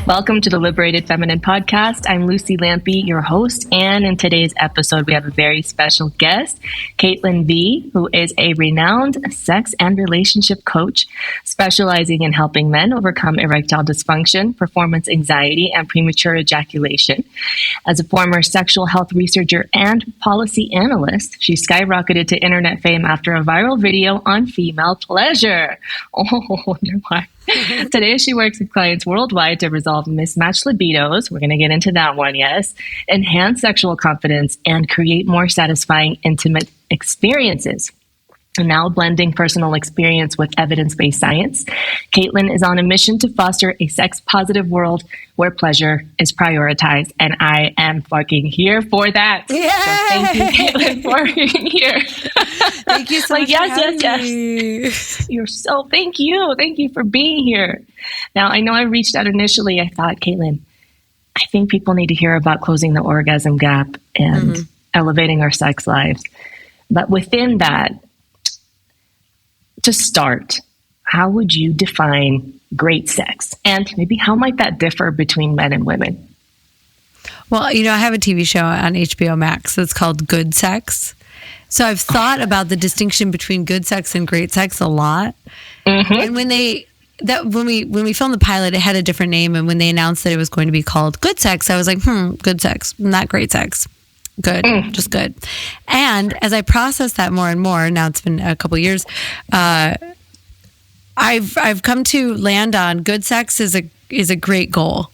Welcome to the Liberated Feminine Podcast. I'm Lucy Lampy, your host, and in today's episode, we have a very special guest, Caitlin V., who is a renowned sex and relationship coach specializing in helping men overcome erectile dysfunction, performance anxiety, and premature ejaculation. As a former sexual health researcher and policy analyst, she skyrocketed to internet fame after a viral video on female pleasure. Oh, wonder why. Today, she works with clients worldwide to resolve mismatched libidos. We're going to get into that one, yes. Enhance sexual confidence and create more satisfying, intimate experiences. And now blending personal experience with evidence-based science, Caitlin is on a mission to foster a sex-positive world where pleasure is prioritized. And I am fucking here for that. Yay! So thank you, Caitlin, for being here. Thank you so much for having me. You're so, thank you. Thank you for being here. Now, I know I reached out initially. I thought, Caitlin, I think people need to hear about closing the orgasm gap and elevating our sex lives. But within that, to start, how would you define great sex? And maybe how might that differ between men and women? Well, I have a TV show on HBO Max that's called Good Sex. So I've thought about the distinction between good sex and great sex a lot. And when we filmed the pilot, it had a different name. And when they announced that it was going to be called Good Sex, I was like, good sex, not great sex. Good, just good. And as I process that more and more, now it's been a couple of years, I've come to land on good sex is a great goal.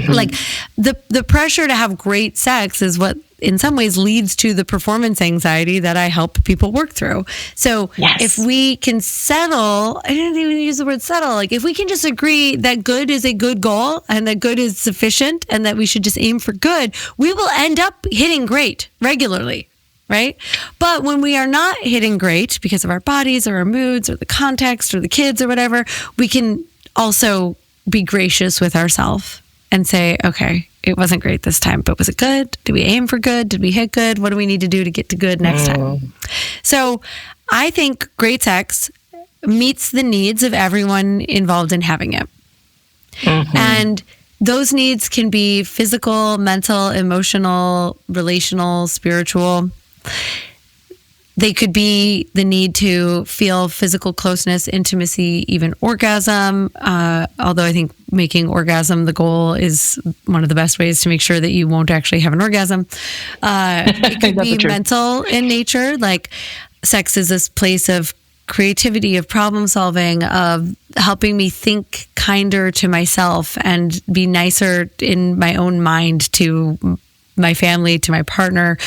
Like the pressure to have great sex is what in some ways leads to the performance anxiety that I help people work through. So if we can settle, I didn't even use the word settle, like if we can just agree that good is a good goal and that good is sufficient and that we should just aim for good, we will end up hitting great regularly. Right? But when we are not hitting great because of our bodies or our moods or the context or the kids or whatever, we can also be gracious with ourselves and say, okay, it wasn't great this time, but was it good? Did we aim for good? Did we hit good? What do we need to do to get to good next time? So I think great sex meets the needs of everyone involved in having it. And those needs can be physical, mental, emotional, relational, spiritual. They could be the need to feel physical closeness, intimacy, even orgasm. Although I think making orgasm the goal is one of the best ways to make sure that you won't actually have an orgasm. It could be mental in nature. Like sex is this place of creativity, of problem solving, of helping me think kinder to myself and be nicer in my own mind to my family, to my partner.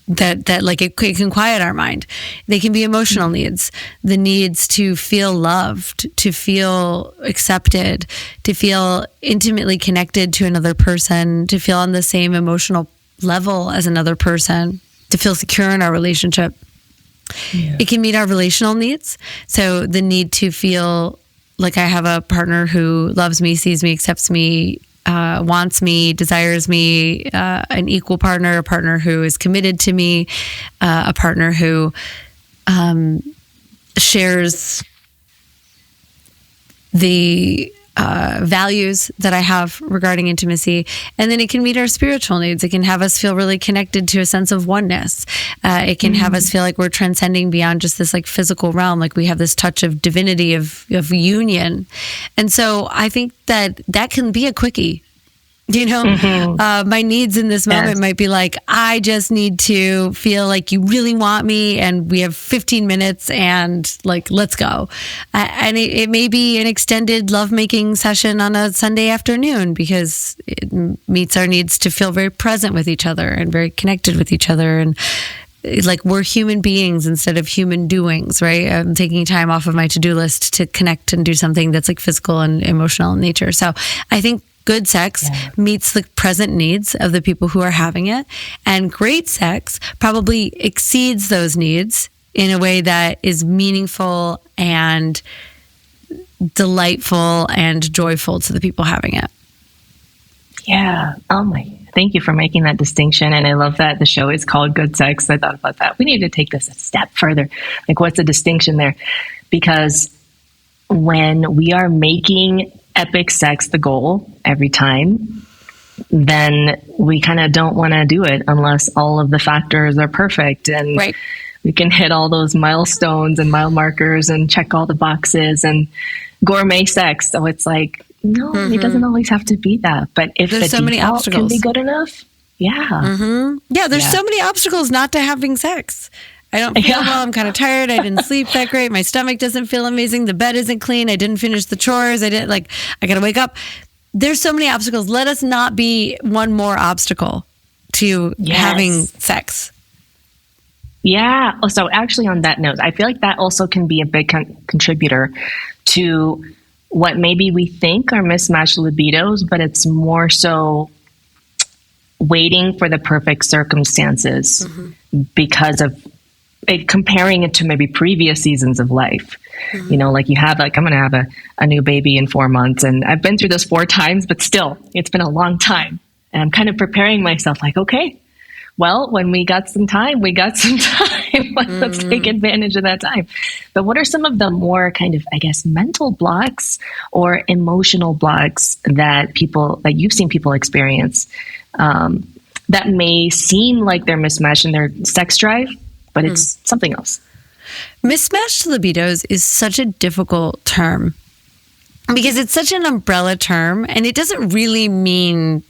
That like it can quiet our mind. They can be emotional needs, the needs to feel loved, to feel accepted, to feel intimately connected to another person, to feel on the same emotional level as another person, to feel secure in our relationship. It can meet our relational needs. So the need to feel like I have a partner who loves me, sees me, accepts me, wants me, desires me, an equal partner, a partner who is committed to me, a partner who shares the values that I have regarding intimacy. And then it can meet our spiritual needs. It can have us feel really connected to a sense of oneness. It can have us feel like we're transcending beyond just this like physical realm, like we have this touch of divinity, of union. And so I think that can be a quickie. My needs in this moment might be like, I just need to feel like you really want me and we have 15 minutes and like, let's go. And it may be an extended lovemaking session on a Sunday afternoon because it meets our needs to feel very present with each other and very connected with each other. And like we're human beings instead of human doings, right? I'm taking time off of my to-do list to connect and do something that's like physical and emotional in nature. So I think good sex meets the present needs of the people who are having it. And great sex probably exceeds those needs in a way that is meaningful and delightful and joyful to the people having it. Yeah. Thank you for making that distinction. And I love that the show is called Good Sex. I thought about that. We need to take this a step further. Like, what's the distinction there? Because when we are making epic sex the goal every time, then we kind of don't want to do it unless all of the factors are perfect and Right. we can hit all those milestones and mile markers and check all the boxes and gourmet sex. So it's like, no, it doesn't always have to be that. But if There's the so many default can obstacles. be good enough, Yeah, there's so many obstacles not to having sex. I don't feel well. I'm kind of tired. I didn't sleep that great. My stomach doesn't feel amazing. The bed isn't clean. I didn't finish the chores. I got to wake up. There's so many obstacles. Let us not be one more obstacle to having sex. Yeah. So actually on that note, I feel like that also can be a big contributor to what maybe we think are mismatched libidos, but it's more so waiting for the perfect circumstances because of it, comparing it to maybe previous seasons of life. You know, like I'm going to have a new baby in 4 months, and I've been through this 4 times, but still it's been a long time. And I'm kind of preparing myself like, okay, well, when we got some time, let's take advantage of that time. But what are some of the more kind of, I guess, mental blocks or emotional blocks that you've seen people experience that may seem like they're mismatched in their sex drive, but it's something else? Mismatched libidos is such a difficult term because it's such an umbrella term, and it doesn't really mean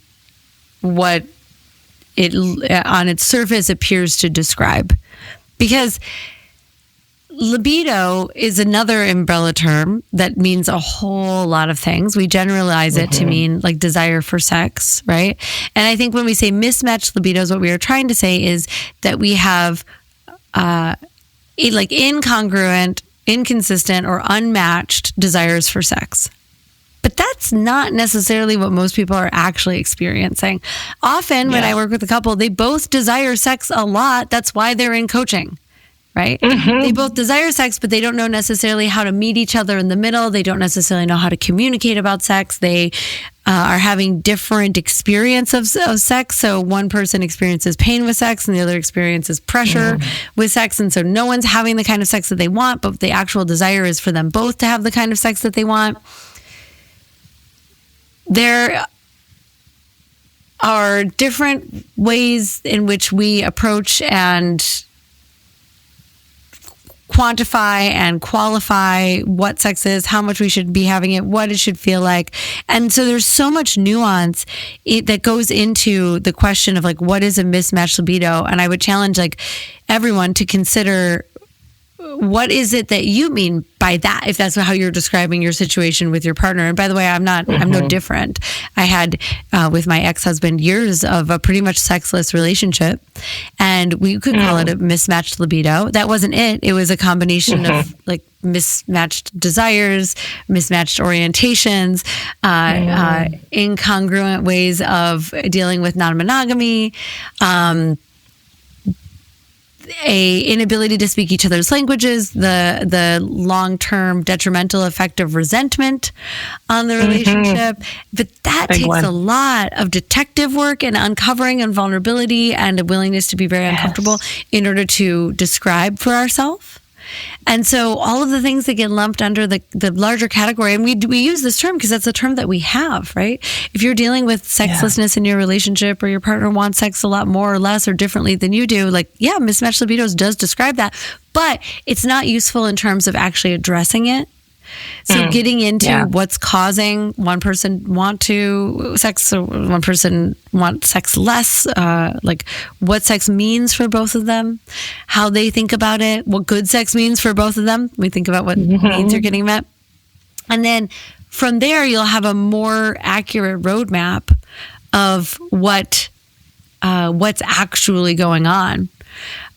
what it on its surface appears to describe. Because libido is another umbrella term that means a whole lot of things. We generalize it to mean like desire for sex, right? And I think when we say mismatched libidos, what we are trying to say is that we have incongruent, inconsistent, or unmatched desires for sex. But that's not necessarily what most people are actually experiencing. Often when I work with a couple, they both desire sex a lot. That's why they're in coaching, right? They both desire sex, but they don't know necessarily how to meet each other in the middle. They don't necessarily know how to communicate about sex. They are having different experience of sex. So one person experiences pain with sex and the other experiences pressure with sex. And so no one's having the kind of sex that they want, but the actual desire is for them both to have the kind of sex that they want. There are different ways in which we approach and quantify and qualify what sex is, how much we should be having it, what it should feel like. And so there's so much nuance that goes into the question of like, what is a mismatched libido? And I would challenge like everyone to consider, what is it that you mean by that, if that's how you're describing your situation with your partner? And by the way, I'm no different. I had, with my ex-husband, years of a pretty much sexless relationship, and we could call it a mismatched libido. That wasn't it. It was a combination of like mismatched desires, mismatched orientations, incongruent ways of dealing with non-monogamy, a inability to speak each other's languages, the long-term detrimental effect of resentment on the relationship. But that takes a lot of detective work and uncovering and vulnerability and a willingness to be very uncomfortable in order to describe for ourselves. And so all of the things that get lumped under the larger category, and we use this term because that's a term that we have, right? If you're dealing with sexlessness in your relationship, or your partner wants sex a lot more or less or differently than you do, like, mismatched libidos does describe that, but it's not useful in terms of actually addressing it. So getting into what's causing one person want to sex, or one person want sex less, like what sex means for both of them, how they think about it, what good sex means for both of them. We think about what needs are getting met. And then from there, you'll have a more accurate roadmap of what's actually going on.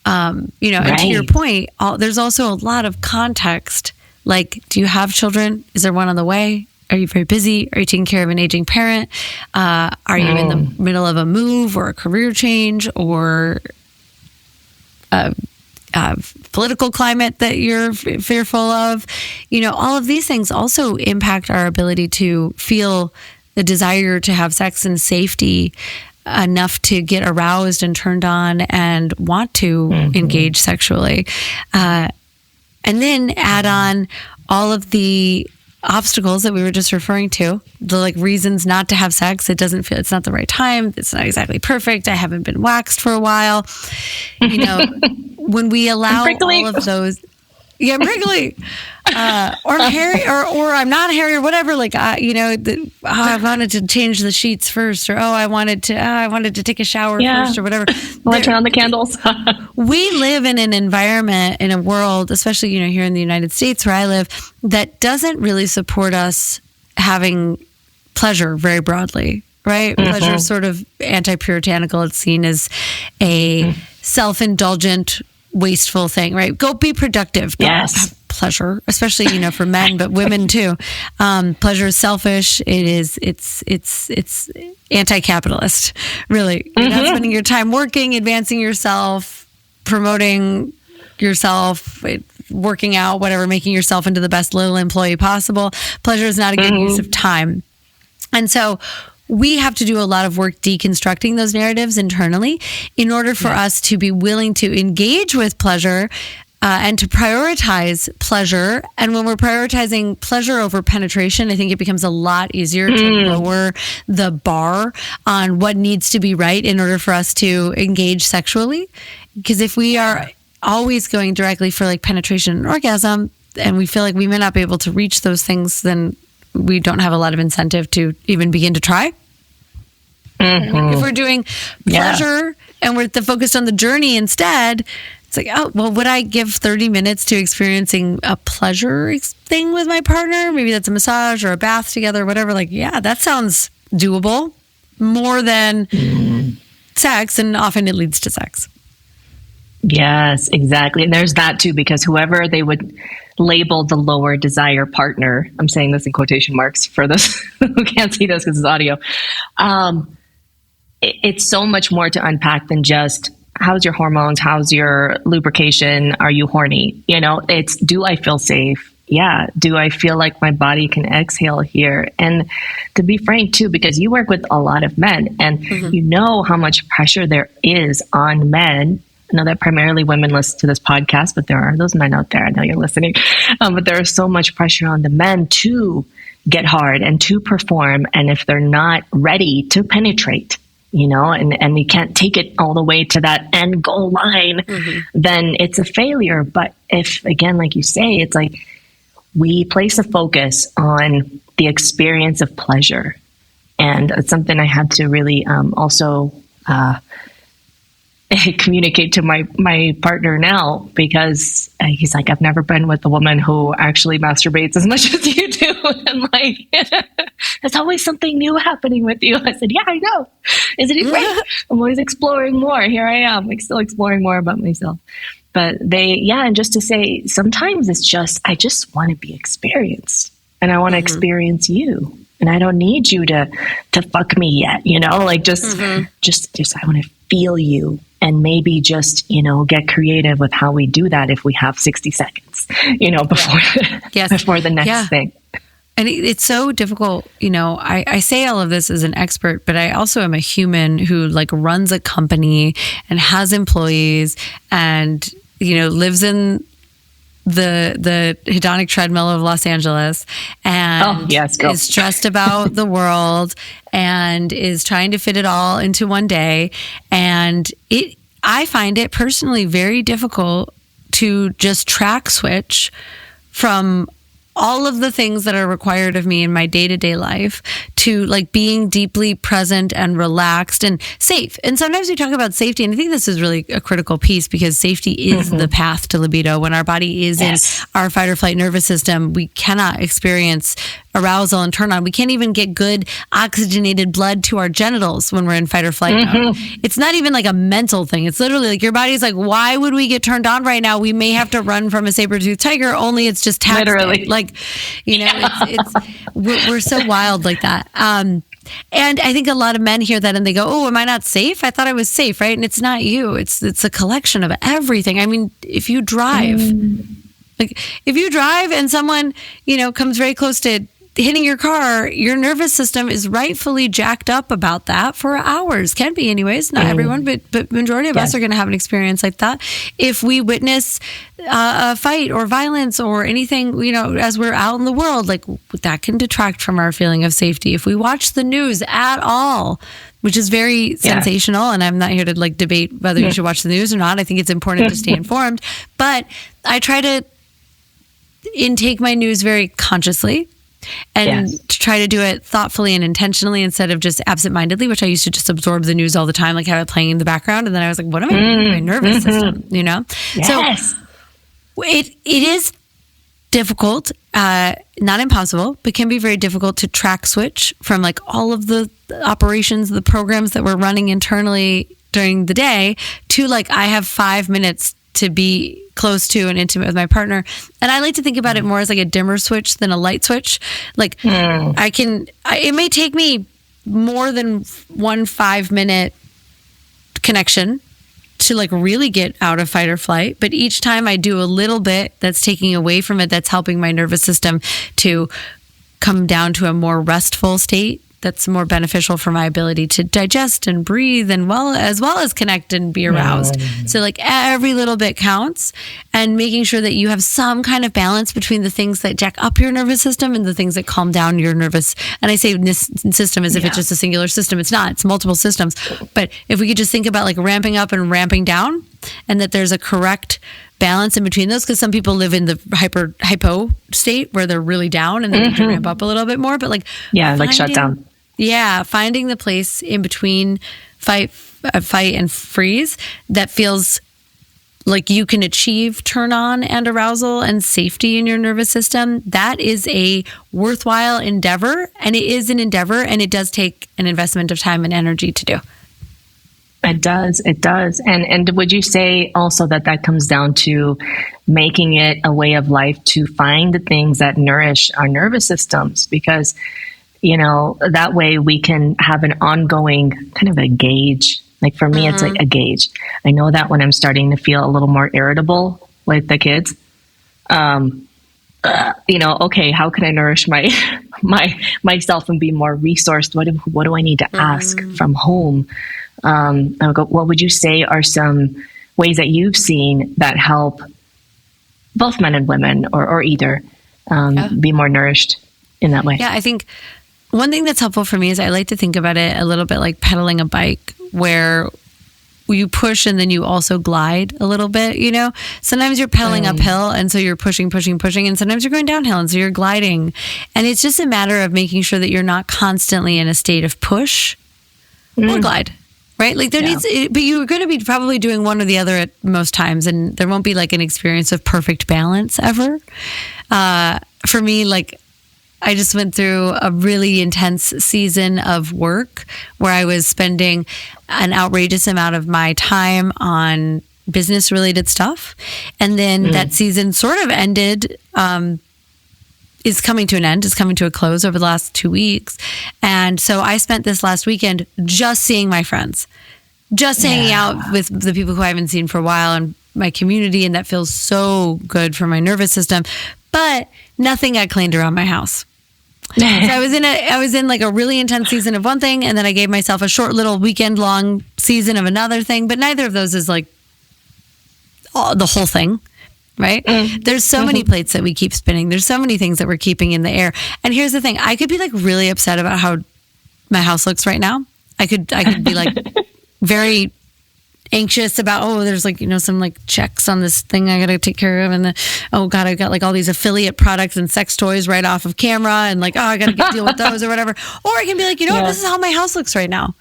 And to your point, there's also a lot of context. Like, do you have children? Is there one on the way? Are you very busy? Are you taking care of an aging parent? Are you in the middle of a move or a career change or a political climate that you're fearful of? All of these things also impact our ability to feel the desire to have sex in safety enough to get aroused and turned on and want to engage sexually. And then add on all of the obstacles that we were just referring to, the like reasons not to have sex. It doesn't feel, it's not the right time. It's not exactly perfect. I haven't been waxed for a while. You know, when we allow all of those, yeah, I'm prickly, or hairy, or I'm not hairy, or whatever. Like, I wanted to change the sheets first, or I wanted to take a shower first, or whatever. Let's turn on the candles. We live in an environment, in a world, especially, here in the United States where I live, that doesn't really support us having pleasure very broadly, right? Mm-hmm. Pleasure is sort of anti-puritanical. It's seen as a self-indulgent, wasteful thing, right? Go be productive. Don't have pleasure, especially, for men, but women too. Pleasure is selfish. It's anti-capitalist, really. You're not spending your time working, advancing yourself, promoting yourself, working out, whatever, making yourself into the best little employee possible. Pleasure is not a good use of time. And so we have to do a lot of work deconstructing those narratives internally in order for us to be willing to engage with pleasure and to prioritize pleasure. And when we're prioritizing pleasure over penetration, I think it becomes a lot easier to lower the bar on what needs to be right in order for us to engage sexually. Because if we are always going directly for like penetration and orgasm, and we feel like we may not be able to reach those things, then we don't have a lot of incentive to even begin to try. If we're doing pleasure and we're focused on the journey instead, it's like, would I give 30 minutes to experiencing a pleasure thing with my partner? Maybe that's a massage or a bath together, whatever. Like, that sounds doable more than sex, and often it leads to sex. Yes, exactly. And there's that too, because whoever they would label the lower desire partner, I'm saying this in quotation marks for those who can't see this because it's audio. It's so much more to unpack than just how's your hormones, how's your lubrication, are you horny? It's, do I feel safe? Yeah. Do I feel like my body can exhale here? And to be frank too, because you work with a lot of men and you know how much pressure there is on men. I know that primarily women listen to this podcast, but there are those men out there. I know you're listening. But there is so much pressure on the men to get hard and to perform. And if they're not ready to penetrate, and you can't take it all the way to that end goal line, then it's a failure. But if, again, like you say, it's like we place a focus on the experience of pleasure. And it's something I had to really also communicate to my partner now, because he's like, I've never been with a woman who actually masturbates as much as you do. And like, there's always something new happening with you. I said, yeah, I know. Isn't it great? I'm always exploring more. Here I am, like still exploring more about myself. But and just to say, sometimes it's just, I just want to be experienced and I want to experience you. And I don't need you to fuck me yet, like just I want to feel you. And maybe just, get creative with how we do that if we have 60 seconds, before the next thing. And it's so difficult. I say all of this as an expert, but I also am a human who like runs a company and has employees and, lives in the hedonic treadmill of Los Angeles and is stressed about the world and is trying to fit it all into one day. And I find it personally very difficult to just track switch from all of the things that are required of me in my day-to-day life to like being deeply present and relaxed and safe. And sometimes we talk about safety, and I think this is really a critical piece because safety is the path to libido. When our body is in our fight or flight nervous system, we cannot experience arousal and turn on. We can't even get good oxygenated blood to our genitals when we're in fight or flight mode. It's not even like a mental thing. It's literally like your body's like, why would we get turned on right now? We may have to run from a saber-toothed tiger, only it's just tax day. Like, we're so wild like that. And I think a lot of men hear that and they go, oh, am I not safe? I thought I was safe, right? And it's not you. It's a collection of everything. I mean, if you drive and someone, comes very close to hitting your car, your nervous system is rightfully jacked up about that for hours. Can be anyways. Not everyone, but majority of us are going to have an experience like that. If we witness a fight or violence or anything, as we're out in the world, like that can detract from our feeling of safety. If we watch the news at all, which is very sensational, and I'm not here to like debate whether you should watch the news or not. I think it's important to stay informed, but I try to intake my news very consciously and try to do it thoughtfully and intentionally instead of just absentmindedly, which I used to just absorb the news all the time, like have it playing in the background. And then I was like, what am I doing to my nervous system? Yes. So it is difficult, not impossible, but can be very difficult to track switch from like all of the operations, the programs that we're running internally during the day to like, I have 5 minutes to be close to and intimate with my partner. And I like to think about it more as like a dimmer switch than a light switch. Like it may take me more than 1 5-minute connection to like really get out of fight or flight. But each time I do a little bit that's taking away from it, that's helping my nervous system to come down to a more restful state that's more beneficial for my ability to digest and breathe and as well as connect and be aroused. So like every little bit counts, and making sure that you have some kind of balance between the things that jack up your nervous system and the things that calm down your nervous. And I say this system as if it's just a singular system. It's not, it's multiple systems. But if we could just think about like ramping up and ramping down, and that there's a correct balance in between those, because some people live in the hypo state where they're really down and they need to ramp up a little bit more. But like like shut down. Yeah, finding the place in between fight and freeze that feels like you can achieve turn on and arousal and safety in your nervous system. That is a worthwhile endeavor, and it is an endeavor, and it does take an investment of time and energy to do. It does. And would you say also that comes down to making it a way of life to find the things that nourish our nervous systems? Because that way we can have an ongoing kind of a gauge. Like for me, it's like a gauge. I know that when I'm starting to feel a little more irritable with the kids, okay, how can I nourish myself and be more resourced? What do I need to ask from home? I'll go, what would you say are some ways that you've seen that help both men and women or either be more nourished in that way? Yeah, I think one thing that's helpful for me is I like to think about it a little bit like pedaling a bike, where you push and then you also glide a little bit, Sometimes you're pedaling uphill and so you're pushing, and sometimes you're going downhill and so you're gliding. And it's just a matter of making sure that you're not constantly in a state of push or glide. Right? Like there needs, but you're going to be probably doing one or the other at most times, and there won't be like an experience of perfect balance ever. For me, like I just went through a really intense season of work where I was spending an outrageous amount of my time on business related stuff. And then that season sort of ended, is coming to an end, is coming to a close over the last 2 weeks. And so I spent this last weekend just seeing my friends, just hanging out with the people who I haven't seen for a while and my community. And that feels so good for my nervous system, but nothing got cleaned around my house. So I was in like a really intense season of one thing, and then I gave myself a short little weekend long season of another thing, but neither of those is like the whole thing. Right? There's so many plates that we keep spinning. There's so many things that we're keeping in the air. And here's the thing. I could be like really upset about how my house looks right now. I could be like very anxious about, there's like, some like checks on this thing I got to take care of. And then, God, I've got like all these affiliate products and sex toys right off of camera. And like, I got to deal with those or whatever. Or I can be like, what? This is how my house looks right now.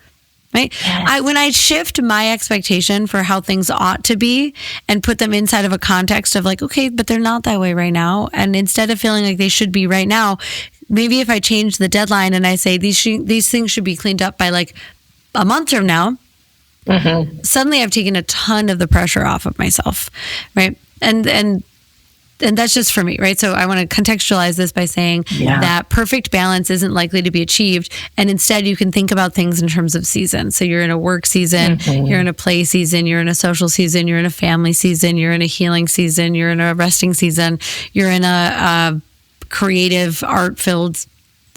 Right? Yes. When I shift my expectation for how things ought to be and put them inside of a context of like, okay, but they're not that way right now. And instead of feeling like they should be right now, maybe if I change the deadline and I say these things should be cleaned up by like a month from now, suddenly I've taken a ton of the pressure off of myself. Right. And that's just for me, right? So I want to contextualize this by saying that perfect balance isn't likely to be achieved. And instead, you can think about things in terms of seasons. So you're in a work season, you're in a play season, you're in a social season, you're in a family season, you're in a healing season, you're in a resting season, you're in a creative, art-filled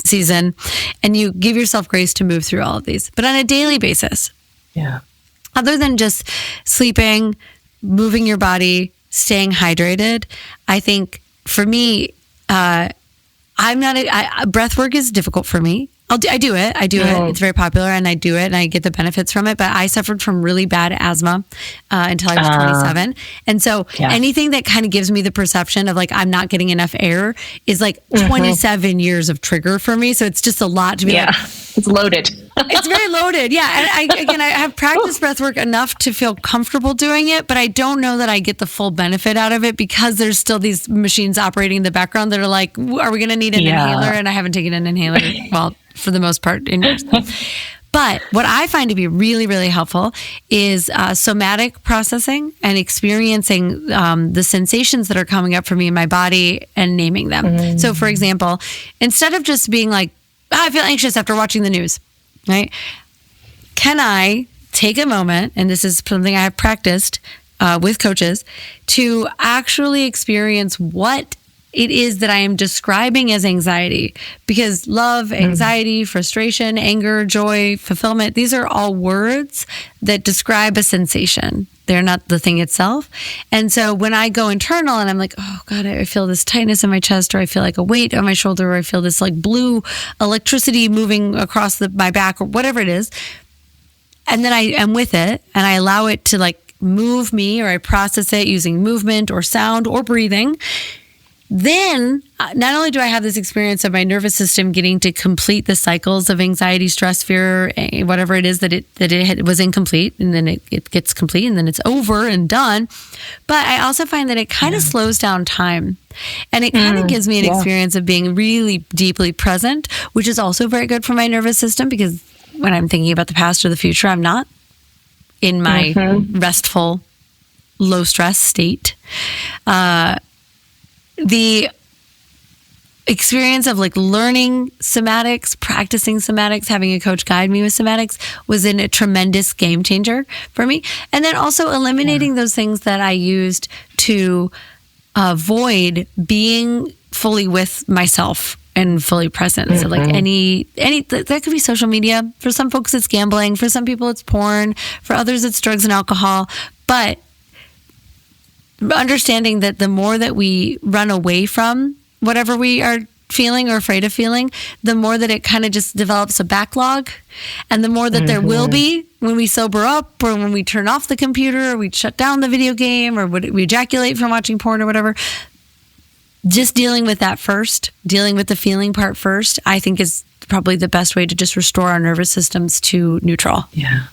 season, and you give yourself grace to move through all of these. But on a daily basis, other than just sleeping, moving your body, staying hydrated, I think for me, breath work is difficult for me. I do it. It's very popular and I do it and I get the benefits from it. But I suffered from really bad asthma until I was 27. And so anything that kind of gives me the perception of like, I'm not getting enough air is like 27 years of trigger for me. So it's just a lot to be like, it's loaded. It's very loaded. Yeah. And I have practiced breath work enough to feel comfortable doing it, but I don't know that I get the full benefit out of it because there's still these machines operating in the background that are like, are we going to need an inhaler? And I haven't taken an inhaler. Well, for the most part in years. But what I find to be really, really helpful is somatic processing and experiencing the sensations that are coming up for me in my body and naming them. So for example, instead of just being like, I feel anxious after watching the news, right? Can I take a moment, and this is something I have practiced with coaches, to actually experience what it is that I am describing as anxiety? Because love, anxiety, frustration, anger, joy, fulfillment, these are all words that describe a sensation. They're not the thing itself. And so when I go internal and I'm like, oh God, I feel this tightness in my chest, or I feel like a weight on my shoulder, or I feel this like blue electricity moving across my back, or whatever it is. And then I am with it and I allow it to like move me, or I process it using movement or sound or breathing. Then not only do I have this experience of my nervous system getting to complete the cycles of anxiety, stress, fear, whatever it is that it was incomplete, and then it gets complete and then it's over and done. But I also find that it kind of slows down time, and it kind of gives me an experience of being really deeply present, which is also very good for my nervous system, because when I'm thinking about the past or the future, I'm not in my restful, low stress state. The experience of like learning somatics, practicing somatics, having a coach guide me with somatics was a tremendous game changer for me. And then also eliminating those things that I used to avoid being fully with myself and fully present. So like any that could be social media. For some folks, it's gambling. For some people, it's porn. For others, it's drugs and alcohol. But understanding that the more that we run away from whatever we are feeling or afraid of feeling, the more that it kind of just develops a backlog, and the more that there will be when we sober up, or when we turn off the computer, or we shut down the video game, or we ejaculate from watching porn or whatever. Just dealing with that first, dealing with the feeling part first, I think is probably the best way to just restore our nervous systems to neutral. Yeah.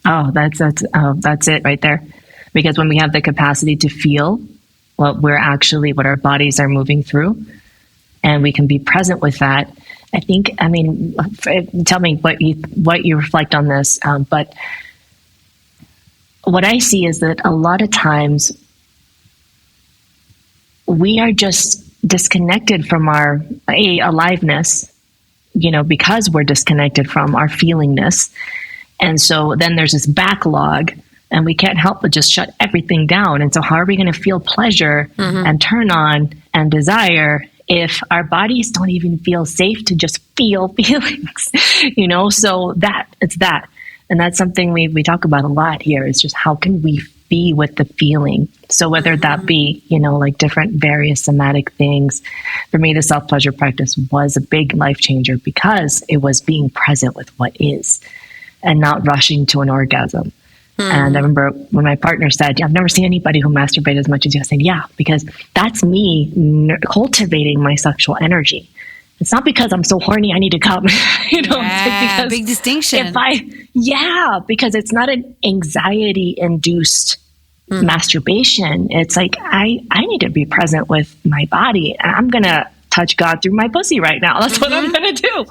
Oh, that's it right there. Because when we have the capacity to feel what our bodies are moving through, and we can be present with that, tell me what you reflect on this. But what I see is that a lot of times we are just disconnected from our aliveness, because we're disconnected from our feelingness. And so then there's this backlog, and we can't help but just shut everything down. And so how are we going to feel pleasure and turn on and desire if our bodies don't even feel safe to just feel feelings? So it's that. And that's something we talk about a lot here, is just how can we be with the feeling? So whether that be, like different various somatic things, for me, the self-pleasure practice was a big life changer, because it was being present with what is and not rushing to an orgasm. And I remember when my partner said, I've never seen anybody who masturbated as much as you. I said, yeah, because that's me cultivating my sexual energy. It's not because I'm so horny I need to come. Because big distinction. Because it's not an anxiety-induced masturbation. It's like, I need to be present with my body, and I'm going to touch God through my pussy right now. That's what I'm going to do.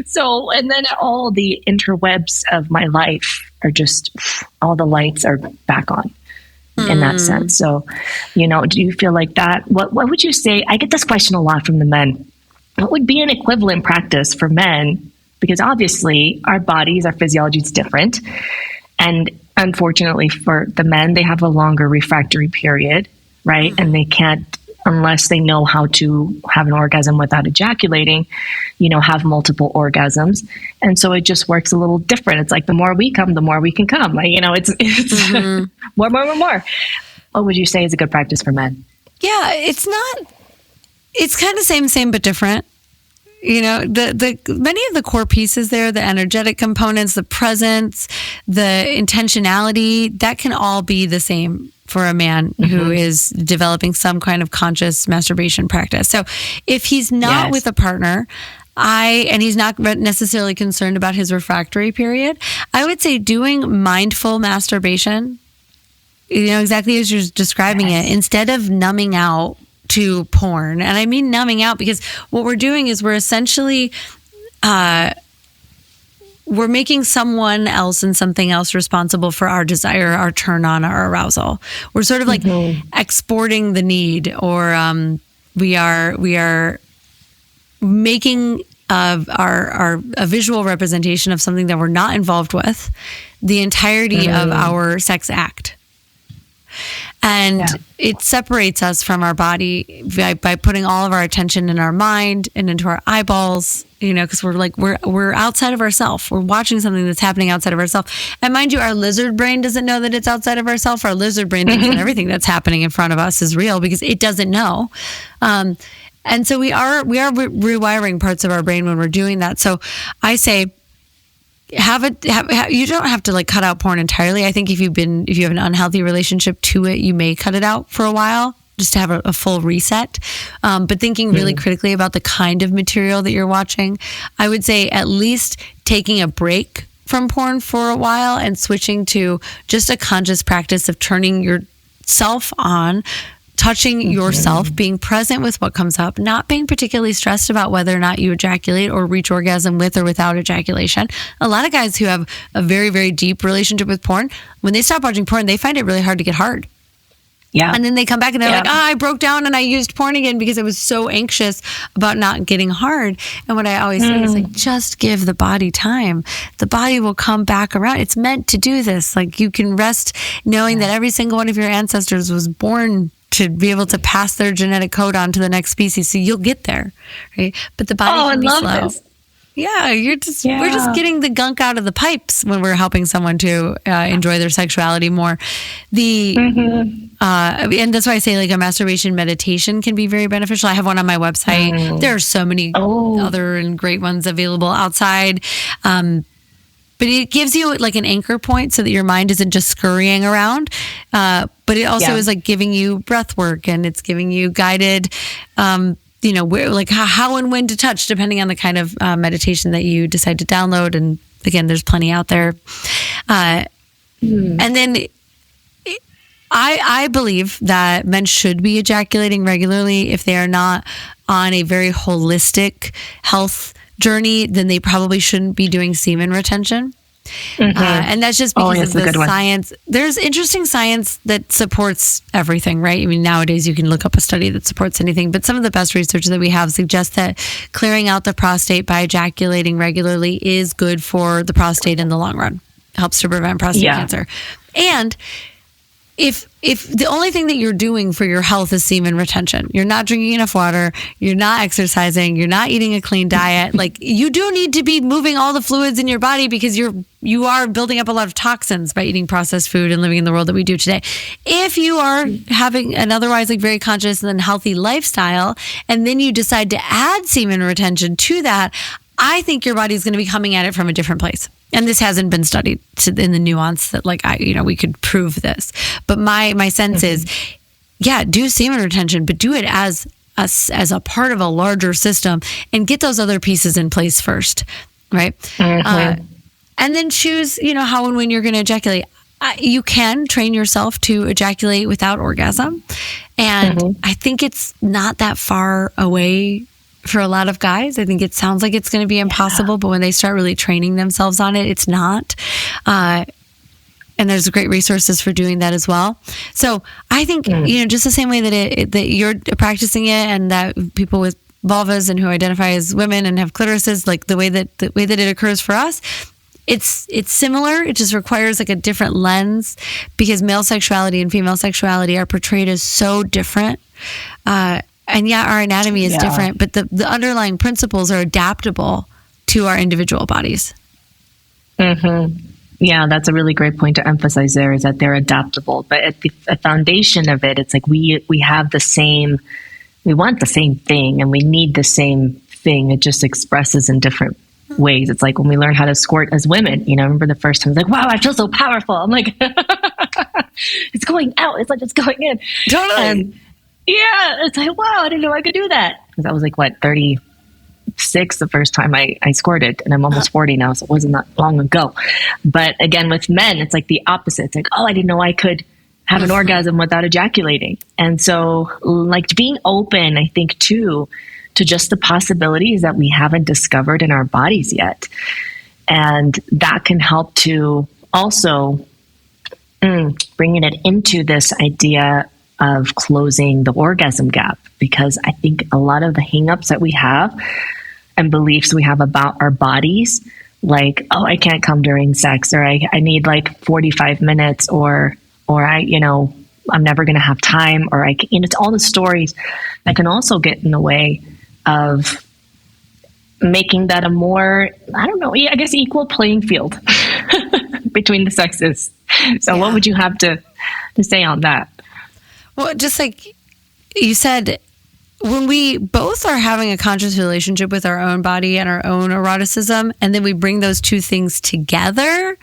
So, and then all the interwebs of my life are just, all the lights are back on in that sense. So, do you feel like that? What would you say? I get this question a lot from the men. What would be an equivalent practice for men? Because obviously our bodies, our physiology is different. And unfortunately for the men, they have a longer refractory period, right? And they can't unless they know how to have an orgasm without ejaculating, have multiple orgasms. And so it just works a little different. It's like the more we come, the more we can come. Like, it's more. What would you say is a good practice for men? Yeah, it's kind of same, but different. The many of the core pieces there, the energetic components, the presence, the intentionality, that can all be the same for a man who is developing some kind of conscious masturbation practice. So if he's not with a partner, and he's not necessarily concerned about his refractory period, I would say doing mindful masturbation, exactly as you're describing it, instead of numbing out to porn. And I mean numbing out because what we're doing is we're essentially we're making someone else and something else responsible for our desire, our turn on, our arousal. We're sort of like exporting the need, or we are making a visual representation of something that we're not involved with the entirety of our sex act. And it separates us from our body by putting all of our attention in our mind and into our eyeballs, because we're outside of ourselves. We're watching something that's happening outside of ourselves. And mind you, our lizard brain doesn't know that it's outside of ourselves. Our lizard brain thinks that everything that's happening in front of us is real because it doesn't know. And so we are rewiring parts of our brain when we're doing that. So I say, you don't have to cut out porn entirely. I think if you have an unhealthy relationship to it, you may cut it out for a while just to have a full reset. But thinking really critically about the kind of material that you're watching, I would say at least taking a break from porn for a while and switching to just a conscious practice of turning yourself on, touching yourself, being present with what comes up, not being particularly stressed about whether or not you ejaculate or reach orgasm with or without ejaculation. A lot of guys who have a very, very deep relationship with porn, when they stop watching porn, they find it really hard to get hard. Yeah. And then they come back and they're like, I broke down and I used porn again because I was so anxious about not getting hard. And what I always say is just give the body time. The body will come back around. It's meant to do this. You can rest knowing that every single one of your ancestors was born to be able to pass their genetic code on to the next species. So you'll get there, right? But the body can be slow. This. Yeah, we're just getting the gunk out of the pipes when we're helping someone to enjoy their sexuality more. And that's why I say a masturbation meditation can be very beneficial. I have one on my website. There are so many other and great ones available outside. But it gives you an anchor point so that your mind isn't just scurrying around. But it also is giving you breath work, and it's giving you guided, where, how and when to touch, depending on the kind of meditation that you decide to download. And again, there's plenty out there. And then I believe that men should be ejaculating regularly. If they are not on a very holistic health journey, then they probably shouldn't be doing semen retention. And that's just because of the science. There's interesting science that supports everything, right? I mean, nowadays you can look up a study that supports anything, but some of the best research that we have suggests that clearing out the prostate by ejaculating regularly is good for the prostate in the long run. Helps to prevent prostate cancer. And if the only thing that you're doing for your health is semen retention, you're not drinking enough water, you're not exercising, you're not eating a clean diet, you do need to be moving all the fluids in your body because you are building up a lot of toxins by eating processed food and living in the world that we do today. If you are having an otherwise very conscious and healthy lifestyle, and then you decide to add semen retention to that, I think your body's going to be coming at it from a different place. And this hasn't been studied in the nuance that we could prove this. But my sense is, do semen retention, but do it as a part of a larger system and get those other pieces in place first, right? And then choose, how and when you're going to ejaculate. You can train yourself to ejaculate without orgasm. And I think it's not that far away for a lot of guys. I think it sounds like it's going to be impossible, but when they start really training themselves on it, it's not. And there's great resources for doing that as well. So I think, just the same way that you're practicing it, and that people with vulvas and who identify as women and have clitorises, the way that it occurs for us, it's similar. It just requires like a different lens because male sexuality and female sexuality are portrayed as so different. And yeah, our anatomy is different, but the underlying principles are adaptable to our individual bodies. Mm-hmm. Yeah, that's a really great point to emphasize there, is that they're adaptable. But at the foundation of it, it's like we have the same, we want the same thing and we need the same thing. It just expresses in different ways. It's like when we learn how to squirt as women, I remember the first time, I was like, wow, I feel so powerful. I'm like, it's going out. It's like it's going in. Totally. And yeah, it's like, wow, I didn't know I could do that. Because I was like, 36 the first time I squirted, and I'm almost 40 now, so it wasn't that long ago. But again, with men, it's like the opposite. It's like, oh, I didn't know I could have an orgasm without ejaculating. And so like being open, I think too, to just the possibilities that we haven't discovered in our bodies yet. And that can help to also bringing it into this idea of closing the orgasm gap, because I think a lot of the hangups that we have and beliefs we have about our bodies, like, oh, I can't come during sex, or I need like 45 minutes, or I'm never going to have time, or it's all the stories that can also get in the way of making that a more, I don't know, I guess equal playing field between the sexes. So what would you have to say on that? Well, just like you said, when we both are having a conscious relationship with our own body and our own eroticism, and then we bring those two things together,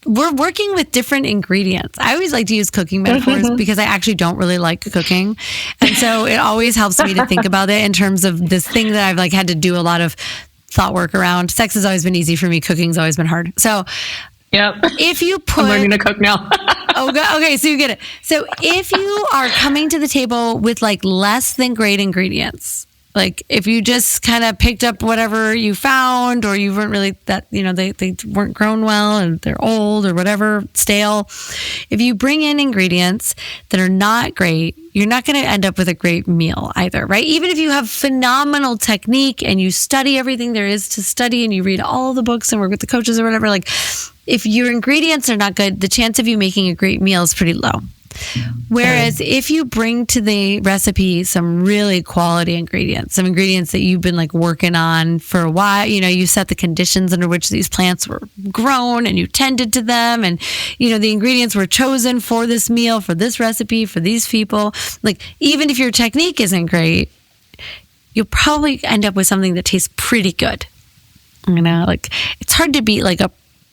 we're working with different ingredients. I always like to use cooking metaphors because I actually don't really like cooking. And so it always helps me to think about it in terms of this thing that I've like had to do a lot of thought work around. Sex has always been easy for me. Cooking's always been hard. So yep. If you put... I'm learning to cook now. Okay, so you get it. So if you are coming to the table with like less than great ingredients, like if you just kind of picked up whatever you found, or you weren't really that, they weren't grown well and they're old or whatever, stale. If you bring in ingredients that are not great, you're not going to end up with a great meal either, right? Even if you have phenomenal technique and you study everything there is to study and you read all the books and work with the coaches or whatever, like if your ingredients are not good, the chance of you making a great meal is pretty low. Whereas if you bring to the recipe some really quality ingredients, some ingredients that you've been like working on for a while, you set the conditions under which these plants were grown and you tended to them, and the ingredients were chosen for this meal, for this recipe, for these people. Like even if your technique isn't great, you'll probably end up with something that tastes pretty good. Like it's hard to beat like a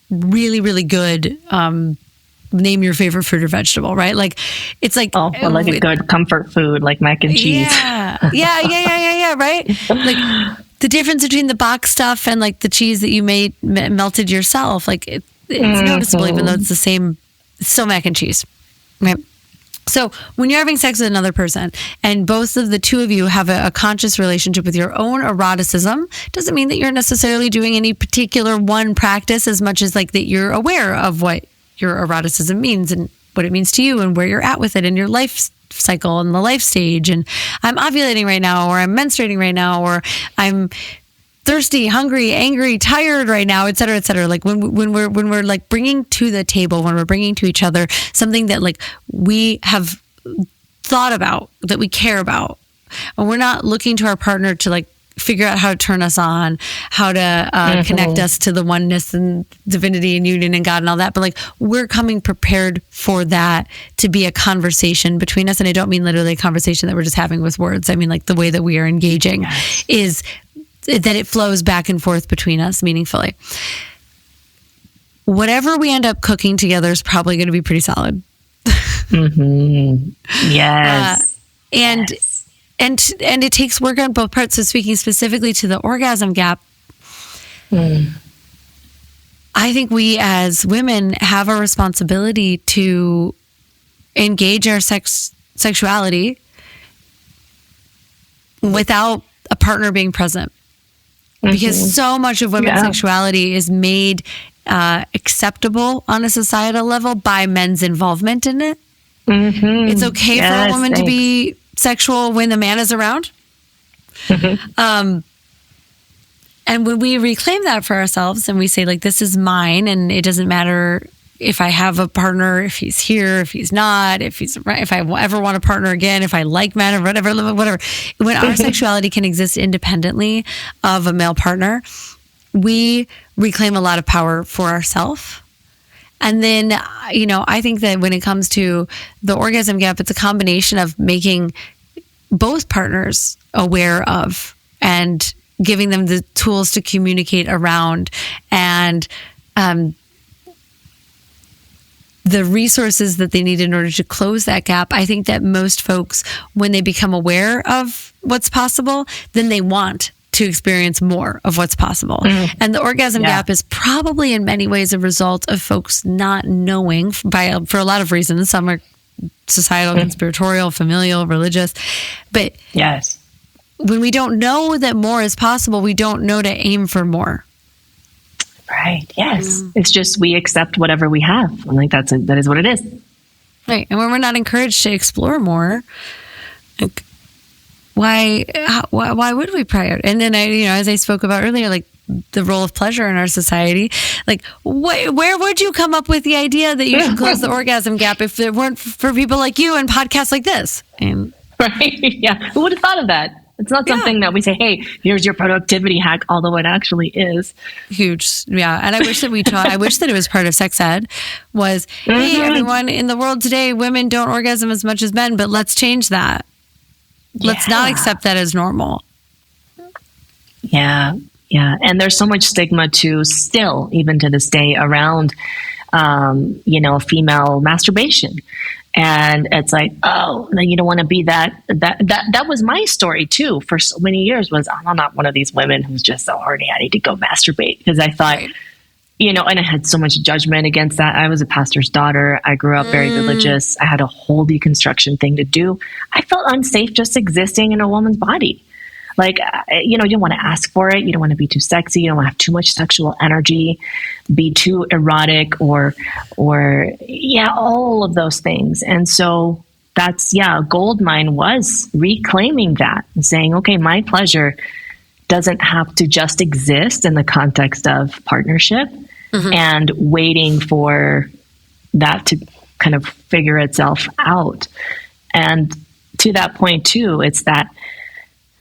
really, really good name your favorite fruit or vegetable, right? Like it's like like a good comfort food like mac and cheese. Yeah, right? Like the difference between the box stuff and like the cheese that you made melted yourself, like it's noticeable, even though it's the same. It's still mac and cheese, right? So when you're having sex with another person and both of the two of you have a conscious relationship with your own eroticism, doesn't mean that you're necessarily doing any particular one practice as much as like that you're aware of what your eroticism means and what it means to you and where you're at with it in your life cycle and the life stage. And I'm ovulating right now, or I'm menstruating right now, or I'm thirsty, hungry, angry, tired right now, et cetera, et cetera. Like when we're like bringing to the table, when we're bringing to each other something that like we have thought about, that we care about, and we're not looking to our partner to like figure out how to turn us on, how to connect us to the oneness and divinity and union and God and all that. But like we're coming prepared for that to be a conversation between us. And I don't mean literally a conversation that we're just having with words. I mean like the way that we are engaging is that it flows back and forth between us meaningfully. Whatever we end up cooking together is probably going to be pretty solid. Yes. And it takes work on both parts. So speaking specifically to the orgasm gap, I think we as women have a responsibility to engage our sexuality without a partner being present. Because so much of women's sexuality is made acceptable on a societal level by men's involvement in it. It's okay for a woman to be sexual when the man is around. And And when we reclaim that for ourselves and we say, like, this is mine, and it doesn't matter if I have a partner, if he's here, if he's not, if I ever want a partner again, if I like men or whatever. When our sexuality can exist independently of a male partner, we reclaim a lot of power for ourselves. And then, I think that when it comes to the orgasm gap, it's a combination of making both partners aware of and giving them the tools to communicate around, and the resources that they need in order to close that gap. I think that most folks, when they become aware of what's possible, then they want to experience more of what's possible. And the orgasm gap is probably in many ways a result of folks not knowing for a lot of reasons. Some are societal, conspiratorial, familial, religious. But yes, when we don't know that more is possible, we don't know to aim for more. Right. Yes. It's just we accept whatever we have. I'm like, that is what it is. Right. And when we're not encouraged to explore more, like, why would we prioritize? And then as I spoke about earlier, like the role of pleasure in our society, like where would you come up with the idea that you should close the orgasm gap if it weren't for people like you and podcasts like this? And right. Yeah. Who would have thought of that? It's not something that we say, hey, here's your productivity hack, although it actually is. Huge. Yeah. And I wish that I wish that it was part of sex ed was, hey, everyone in the world today, women don't orgasm as much as men, but let's change that. Let's not accept that as normal. Yeah. Yeah. And there's so much stigma too, still, even to this day, around, female masturbation. And it's like, oh, you don't want to be that was my story too for so many years, was I'm not one of these women who's just so horny, I need to go masturbate. Because I thought, and I had so much judgment against that. I was a pastor's daughter. I grew up very religious. I had a whole deconstruction thing to do. I felt unsafe just existing in a woman's body. Like, you don't want to ask for it. You don't want to be too sexy. You don't want to have too much sexual energy, be too erotic or all of those things. And so that's, a gold mine was reclaiming that and saying, okay, my pleasure doesn't have to just exist in the context of partnership and waiting for that to kind of figure itself out. And to that point too, it's that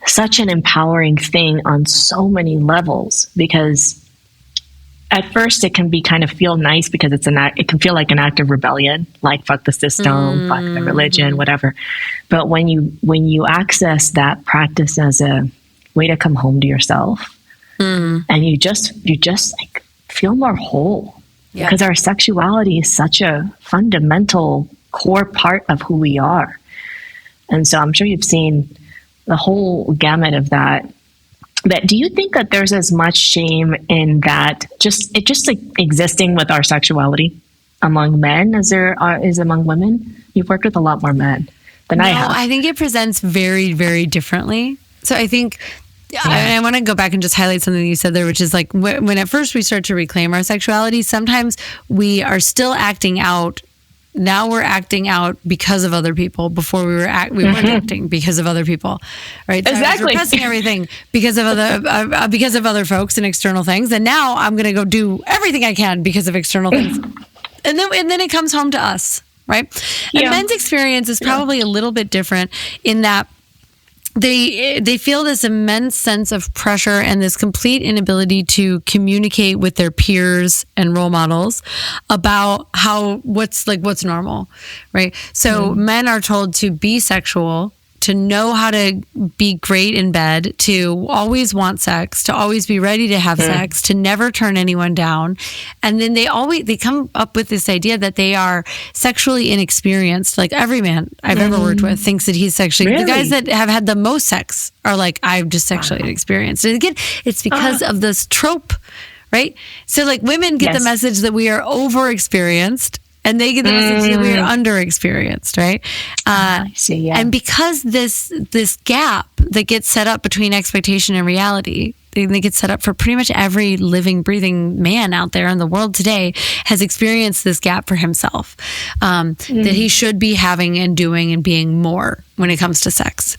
such an empowering thing on so many levels, because at first it can be kind of feel nice because it can feel like an act of rebellion, like fuck the system, fuck the religion, whatever. But when you access that practice as a way to come home to yourself, and you just like feel more whole, because our sexuality is such a fundamental core part of who we are. And so I'm sure you've seen the whole gamut of that. But do you think that there's as much shame in that just like existing with our sexuality among men as there is among women? You've worked with a lot more men than I have. I think it presents very, very differently. So I think I want to go back and just highlight something you said there, which is like when at first we start to reclaim our sexuality, sometimes we are still acting out. Now we're acting out because of other people. Before we weren't acting because of other people, right? So exactly. We're repressing everything because of other folks and external things. And now I'm going to go do everything I can because of external things. And then it comes home to us, right? And men's experience is probably a little bit different in that they feel this immense sense of pressure and this complete inability to communicate with their peers and role models about what's normal, right? So men are told to be sexual, to know how to be great in bed, to always want sex, to always be ready to have sex, to never turn anyone down. And then they come up with this idea that they are sexually inexperienced. Like every man I've ever worked with thinks that he's sexually, the guys that have had the most sex are like, I'm just sexually inexperienced. And again, it's because of this trope, right? So like women get the message that we are over-experienced, and they get the message that we are under-experienced, right? I see, And because this gap that gets set up between expectation and reality, they get set up for pretty much every living, breathing man out there in the world today has experienced this gap for himself, that he should be having and doing and being more when it comes to sex.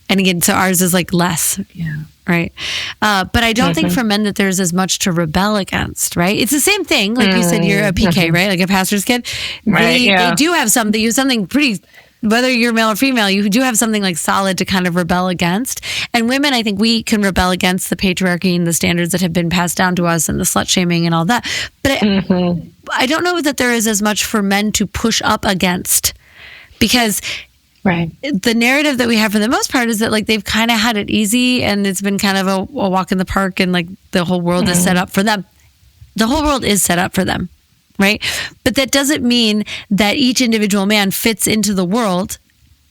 And again, so ours is like less. Yeah. Right. But I don't think for men that there's as much to rebel against, right? It's the same thing. Like you said, you're a PK, right? Like a pastor's kid. They do have something, you have something pretty, whether you're male or female, you do have something like solid to kind of rebel against. And women, I think we can rebel against the patriarchy and the standards that have been passed down to us and the slut shaming and all that. But I don't know that there is as much for men to push up against, because the narrative that we have for the most part is that like they've kind of had it easy and it's been kind of a walk in the park, and like the whole world is set up for them. The whole world is set up for them, right? But that doesn't mean that each individual man fits into the world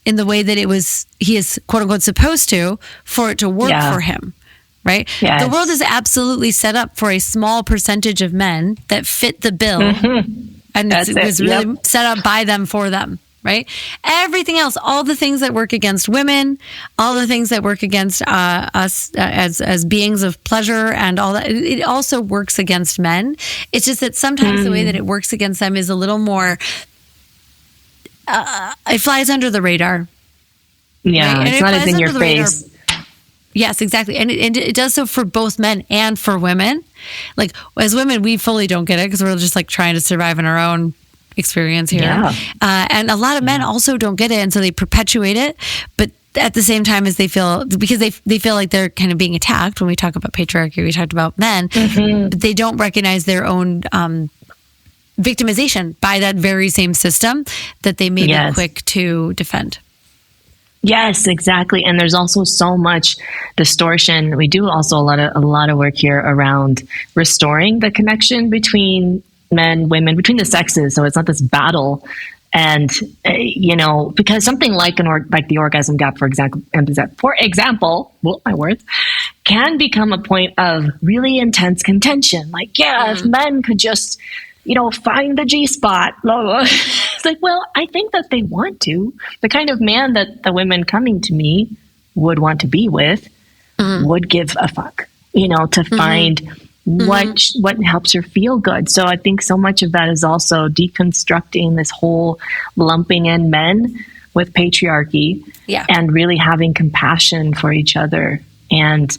in the way that he is quote unquote supposed to for it to work for him, right? Yes. The world is absolutely set up for a small percentage of men that fit the bill, and it was really set up by them for them. Right? Everything else, all the things that work against women, all the things that work against us as beings of pleasure and all that, it also works against men. It's just that sometimes the way that it works against them is a little more, it flies under the radar. Yeah, right? It's not as in your face. Yes, exactly. And it does so for both men and for women. Like as women, we fully don't get it because we're just like trying to survive in our own experience here. And a lot of men also don't get it, and so they perpetuate it, but at the same time as they feel, because they feel like they're kind of being attacked. When we talk about patriarchy, we talked about men, but they don't recognize their own victimization by that very same system that they may be quick to defend. Yes, exactly. And there's also so much distortion. We do also a lot of work here around restoring the connection between men, women, between the sexes, so it's not this battle. And because something like like the orgasm gap, for example, well, my words, can become a point of really intense contention. Like, if men could just, find the G spot, blah, blah. It's like, well, I think that they want to. The kind of man that the women coming to me would want to be with would give a fuck, to find what helps her feel good. So I think so much of that is also deconstructing this whole lumping in men with patriarchy and really having compassion for each other. And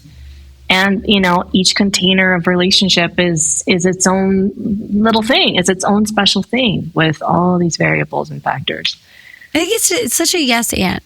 each container of relationship is its own little thing. It's its own special thing with all these variables and factors. I think it's such a yes and,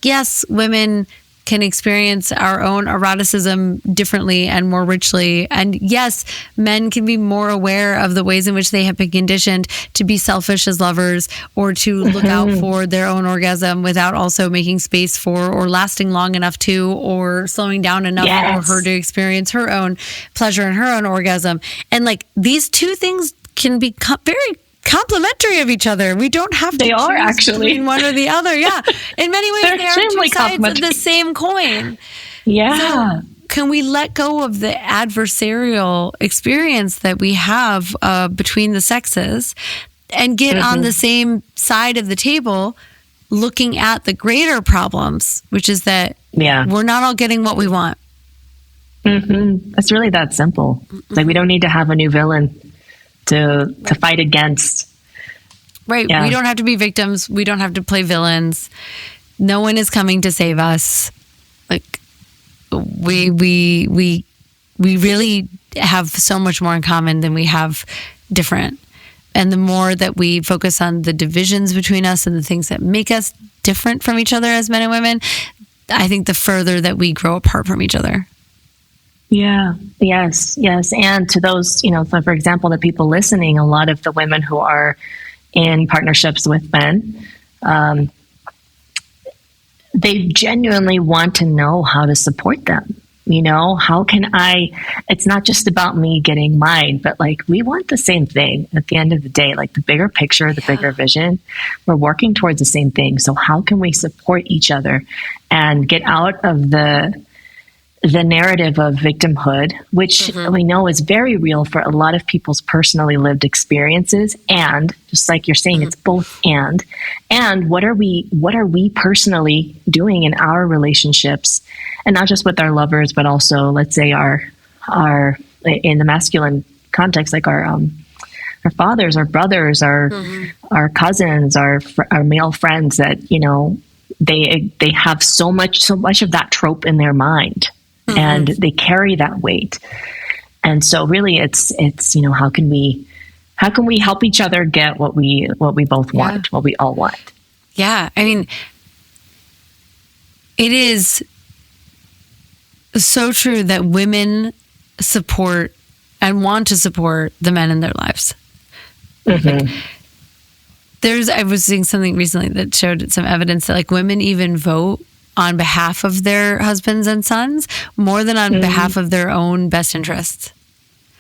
yes, women can experience our own eroticism differently and more richly. And yes, men can be more aware of the ways in which they have been conditioned to be selfish as lovers or to look out for their own orgasm without also making space for or lasting long enough to or slowing down enough for her to experience her own pleasure and her own orgasm. And like these two things can be very complementary of each other. We don't have to choose between one or the other. Yeah. In many ways, they are two sides of the same coin. Yeah. So can we let go of the adversarial experience that we have between the sexes and get on the same side of the table looking at the greater problems, which is that we're not all getting what we want. It's really that simple. Like we don't need to have a new villain to fight against. Right. We don't have to be victims. We don't have to play villains. No one is coming to save us. Like we really have so much more in common than we have different. And the more that we focus on the divisions between us and the things that make us different from each other as men and women, I think the further that we grow apart from each other. Yeah. Yes. And to those, for example, the people listening, a lot of the women who are in partnerships with men, they genuinely want to know how to support them. How can it's not just about me getting mine, but like we want the same thing at the end of the day, like the bigger picture, the bigger vision. We're working towards the same thing. So how can we support each other and get out of the narrative of victimhood, which we know is very real for a lot of people's personally lived experiences. And just like you're saying, it's both and what are we personally doing in our relationships, and not just with our lovers, but also let's say our in the masculine context, like our fathers, our brothers, our cousins, our male friends that, they have so much of that trope in their mind. and they carry that weight. And so really it's, how can we help each other get what we both want, what we all want? Yeah. I mean, it is so true that women support and want to support the men in their lives. Like, I was seeing something recently that showed some evidence that like women even vote on behalf of their husbands and sons more than on behalf of their own best interests.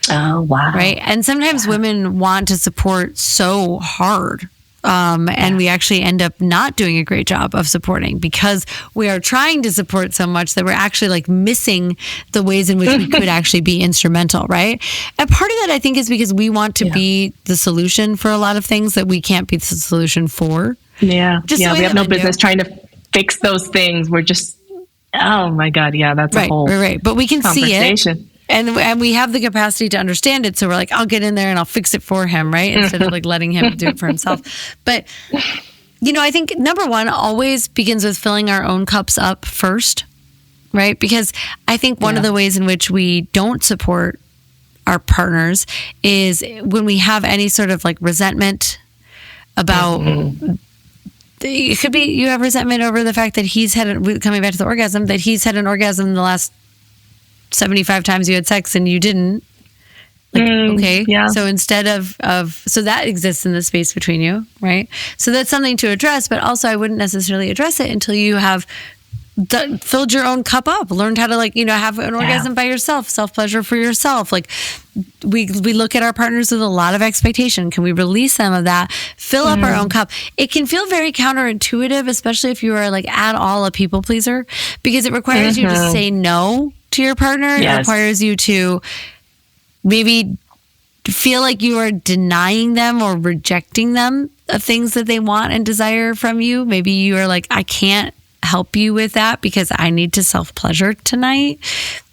Oh, wow. Right. And sometimes women want to support so hard. And we actually end up not doing a great job of supporting because we are trying to support so much that we're actually like missing the ways in which we could actually be instrumental, right? And part of that, I think, is because we want to be the solution for a lot of things that we can't be the solution for. Yeah. We have no business trying to fix those things. We're just, oh my God. Yeah, that's a whole right. But we can see it. And we have the capacity to understand it. So we're like, I'll get in there and I'll fix it for him, right? Instead of like letting him do it for himself. But, I think number one always begins with filling our own cups up first, right? Because I think one of the ways in which we don't support our partners is when we have any sort of like resentment about... It could be you have resentment over the fact that coming back to the orgasm, that he's had an orgasm in the last 75 times you had sex and you didn't. Like, okay. Yeah. So instead of so that exists in the space between you, right? So that's something to address, but also I wouldn't necessarily address it until you have filled your own cup up, learned how to have an orgasm by yourself, self-pleasure for yourself. Like we look at our partners with a lot of expectation. Can we release some of that, fill up our own cup? It can feel very counterintuitive, especially if you are like at all a people pleaser, because it requires you to say no to your partner. It requires you to maybe feel like you are denying them or rejecting them of things that they want and desire from you. Maybe you are like, I can't help you with that because I need to self-pleasure tonight.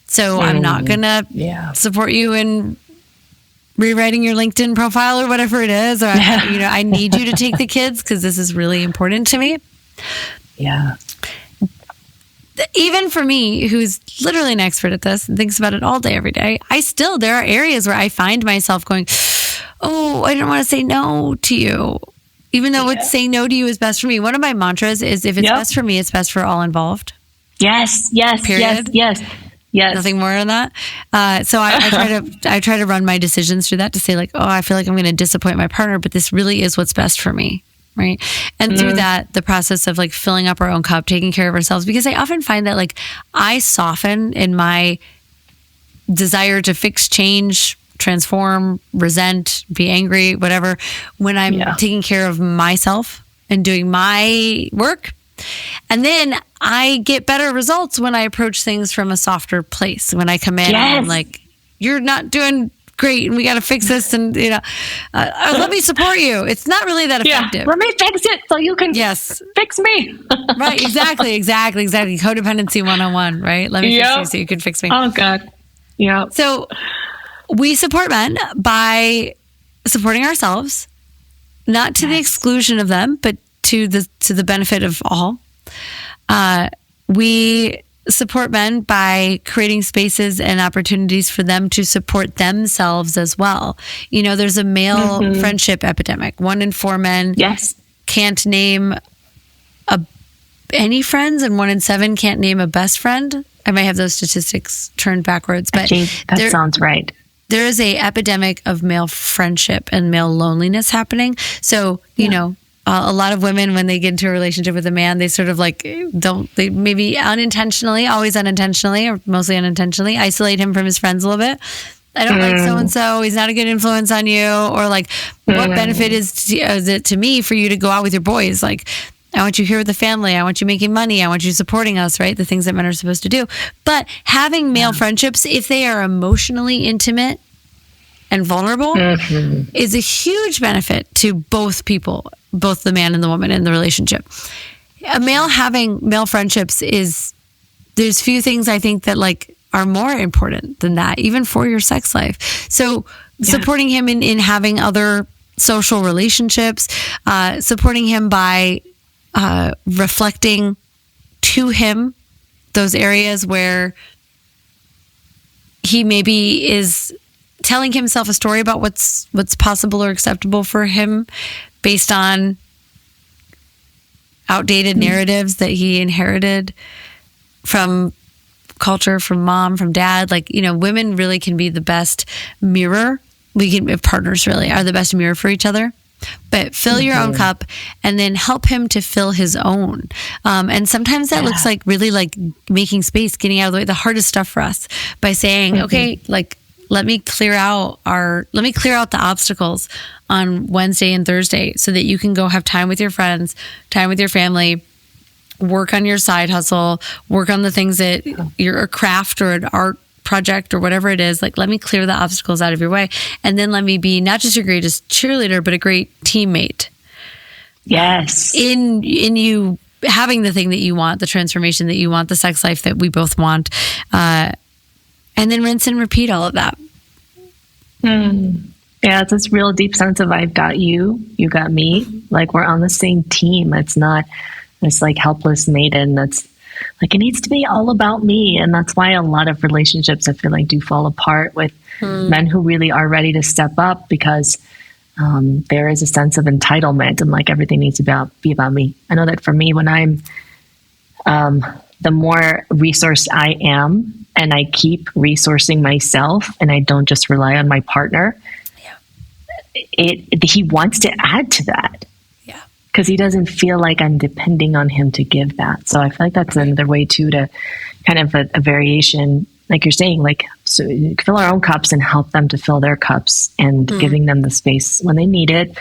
So I'm not going to support you in rewriting your LinkedIn profile or whatever it is. Or, I need you to take the kids because this is really important to me. Yeah. Even for me, who's literally an expert at this and thinks about it all day, every day, there are areas where I find myself going, oh, I don't want to say no to you. Even though it's saying no to you is best for me. One of my mantras is if it's best for me, it's best for all involved. Yes. Period. Yes. Nothing more than that. So I try to run my decisions through that to say like, oh, I feel like I'm going to disappoint my partner, but this really is what's best for me. Right. And through that, the process of like filling up our own cup, taking care of ourselves, because I often find that like I soften in my desire to fix, change, transform, resent, be angry, whatever, when I'm taking care of myself and doing my work. And then I get better results when I approach things from a softer place. When I come in and I'm like, you're not doing great and we got to fix this and, let me support you. It's not really that effective. Let me fix it so you can fix me. Right. Exactly. Codependency 101, right? Let me fix you so you can fix me. Oh, God. Yeah. So we support men by supporting ourselves, not to the exclusion of them, but to the benefit of all. We support men by creating spaces and opportunities for them to support themselves as well. There's a male friendship epidemic. 1 in 4 men can't name any friends, and 1 in 7 can't name a best friend. I might have those statistics turned backwards, but that sounds right. There is a epidemic of male friendship and male loneliness happening. So, a lot of women, when they get into a relationship with a man, they sort of like they maybe unintentionally, always unintentionally, or mostly unintentionally, isolate him from his friends a little bit. I don't like so-and-so. He's not a good influence on you. Or like, what benefit is it to me for you to go out with your boys? Like, I want you here with the family. I want you making money. I want you supporting us, right? The things that men are supposed to do. But having male friendships, if they are emotionally intimate and vulnerable, is a huge benefit to both people, both the man and the woman in the relationship. A male having male friendships there's few things I think that like are more important than that, even for your sex life. So supporting him in having other social relationships, supporting him by reflecting to him those areas where he maybe is telling himself a story about what's possible or acceptable for him based on outdated narratives that he inherited from culture, from mom, from dad. Like, women really can be the best mirror. Partners really are the best mirror for each other. But fill your own cup and then help him to fill his own. And sometimes that looks like really like making space, getting out of the way, the hardest stuff for us by saying, okay, like, let me clear out the obstacles on Wednesday and Thursday so that you can go have time with your friends, time with your family, work on your side hustle, work on the things that you're a craft or an art project or whatever it is. Like, let me clear the obstacles out of your way. And then let me be not just your greatest cheerleader, but a great teammate. Yes. In you having the thing that you want, the transformation that you want, the sex life that we both want. And then rinse and repeat all of that. Yeah, it's this real deep sense of I've got you, you got me. Like, we're on the same team. It's not this like helpless maiden that's like, it needs to be all about me. And that's why a lot of relationships, I feel like, do fall apart with men who really are ready to step up, because there is a sense of entitlement and like everything needs to be about me. I know that for me, when I'm the more resourced I am and I keep resourcing myself and I don't just rely on my partner, he wants to add to that. Because he doesn't feel like I'm depending on him to give that. So I feel like that's another way too, to kind of a variation, like you're saying, like, so fill our own cups and help them to fill their cups, and giving them the space when they need it,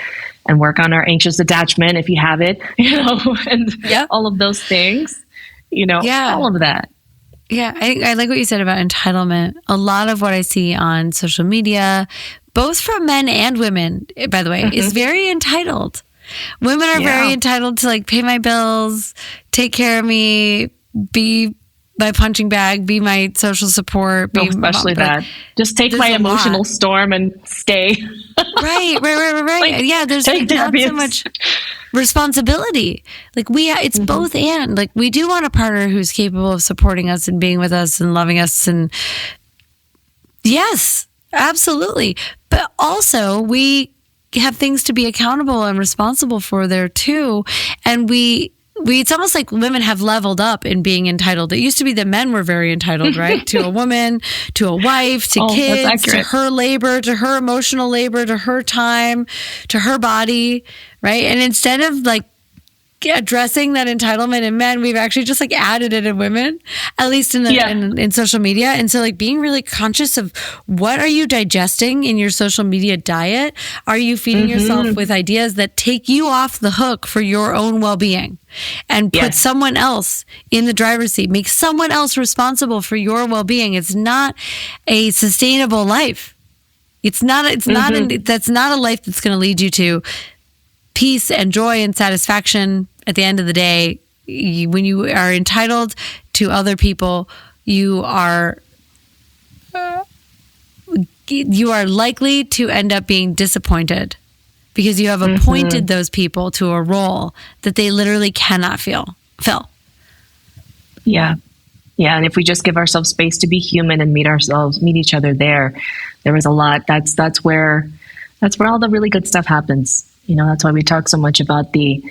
and work on our anxious attachment if you have it, and all of those things, all of that. Yeah, I like what you said about entitlement. A lot of what I see on social media, both from men and women, by the way, is very entitled. Women are very entitled to like pay my bills, take care of me, be my punching bag, be my social support. Especially that. Just take my emotional storm and stay. Right. Like, there's like not so much responsibility. Like it's both and. Like, we do want a partner who's capable of supporting us and being with us and loving us, and yes, absolutely. But also we have things to be accountable and responsible for there too. And it's almost like women have leveled up in being entitled. It used to be that men were very entitled, right? To a woman, to a wife, to kids, to her labor, to her emotional labor, to her time, to her body, right? And instead of like addressing that entitlement in men, we've actually just like added it in women, at least in social media. And so like being really conscious of what are you digesting in your social media diet? Are you feeding yourself with ideas that take you off the hook for your own well-being, and put someone else in the driver's seat, make someone else responsible for your well-being? It's not a sustainable life. That's not a life that's going to lead you to peace and joy and satisfaction at the end of the day. When you are entitled to other people, you are likely to end up being disappointed, because you have appointed those people to a role that they literally cannot fill. Yeah. And if we just give ourselves space to be human and meet each other there was a lot. That's where all the really good stuff happens. That's why we talk so much about the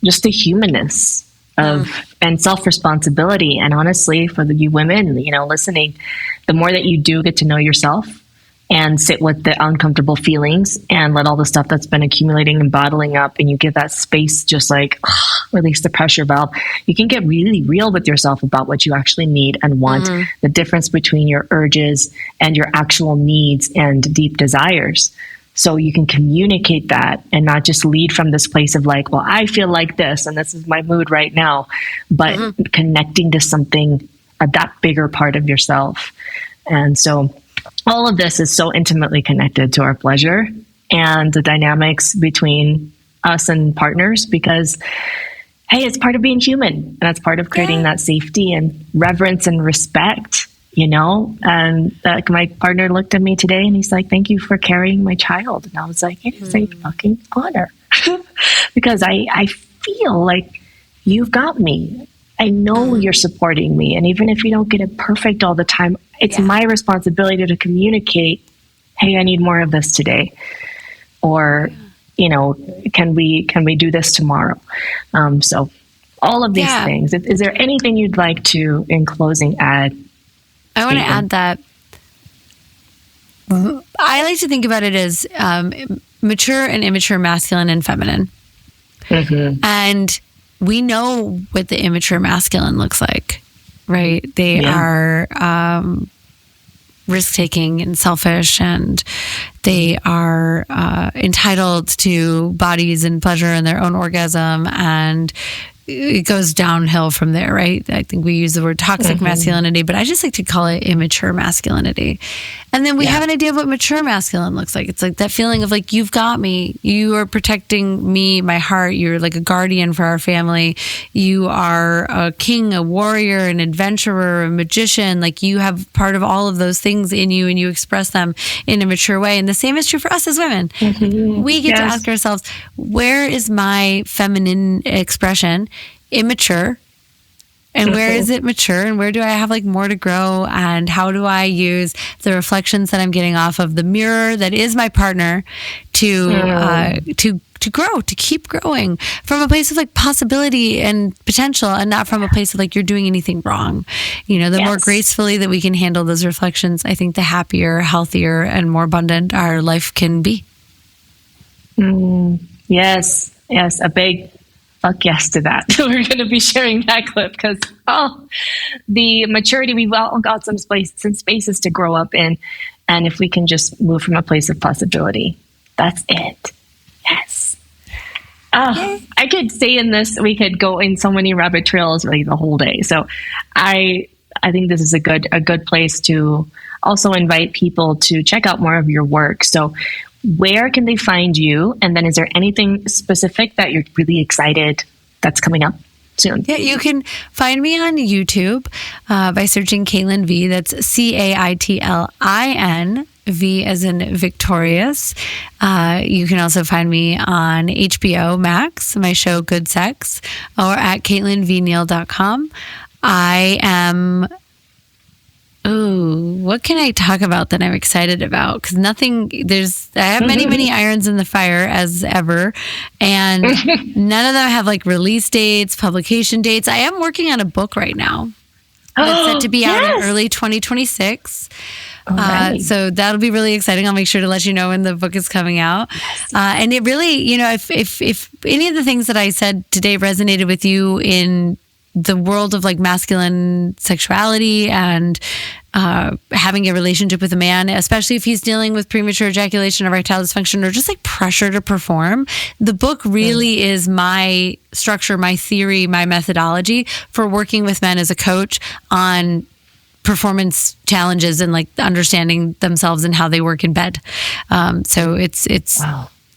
just the humanness of and self-responsibility. And honestly, for you women, listening, the more that you do get to know yourself and sit with the uncomfortable feelings and let all the stuff that's been accumulating and bottling up, and you give that space, just like release the pressure valve, you can get really real with yourself about what you actually need and want, the difference between your urges and your actual needs and deep desires. So you can communicate that and not just lead from this place of like, well, I feel like this and this is my mood right now, but connecting to something, that bigger part of yourself. And so all of this is so intimately connected to our pleasure and the dynamics between us and partners, because, hey, it's part of being human, and that's part of creating that safety and reverence and respect. And my partner looked at me today and he's like, thank you for carrying my child. And I was like, it is a fucking honor because I feel like you've got me. I know you're supporting me. And even if you don't get it perfect all the time, it's my responsibility to communicate, hey, I need more of this today. Or, can we do this tomorrow? So all of these things. Is there anything you'd like to, in closing, add? I want to add that I like to think about it as mature and immature, masculine and feminine. Mm-hmm. And we know what the immature masculine looks like, right? They are risk-taking and selfish, and they are entitled to bodies and pleasure and their own orgasm, and it goes downhill from there, right? I think we use the word toxic masculinity, but I just like to call it immature masculinity. And then we have an idea of what mature masculine looks like. It's like that feeling of like, you've got me. You are protecting me, my heart. You're like a guardian for our family. You are a king, a warrior, an adventurer, a magician. Like, you have part of all of those things in you, and you express them in a mature way. And the same is true for us as women. Mm-hmm. We get to ask ourselves, where is my feminine expression immature? And where is it mature? And where do I have like more to grow? And how do I use the reflections that I'm getting off of the mirror that is my partner to grow, to keep growing from a place of like possibility and potential, and not from a place of like you're doing anything wrong. The more gracefully that we can handle those reflections, I think the happier, healthier, and more abundant our life can be. Yes, a big fuck yes to that. We're going to be sharing that clip because, the maturity, we've all got some spaces to grow up in. And if we can just move from a place of possibility, that's it. Yes. I could stay in this. We could go in so many rabbit trails like the whole day. So I think this is a good place to also invite people to check out more of your work. So where can they find you? And then is there anything specific that you're really excited that's coming up soon? Yeah, you can find me on YouTube by searching Caitlin V. That's CAITLIN, V as in victorious. You can also find me on HBO Max, my show Good Sex, or at CaitlinVneal.com. I am... what can I talk about that I'm excited about? Because I have many irons in the fire as ever. And none of them have like release dates, publication dates. I am working on a book right now. It's set to be out in early 2026. So that'll be really exciting. I'll make sure to let you know when the book is coming out. And it really, if any of the things that I said today resonated with you in the world of like masculine sexuality and having a relationship with a man, especially if he's dealing with premature ejaculation or erectile dysfunction or just like pressure to perform, the book really is my structure, my theory, my methodology for working with men as a coach on performance challenges and like understanding themselves and how they work in bed. So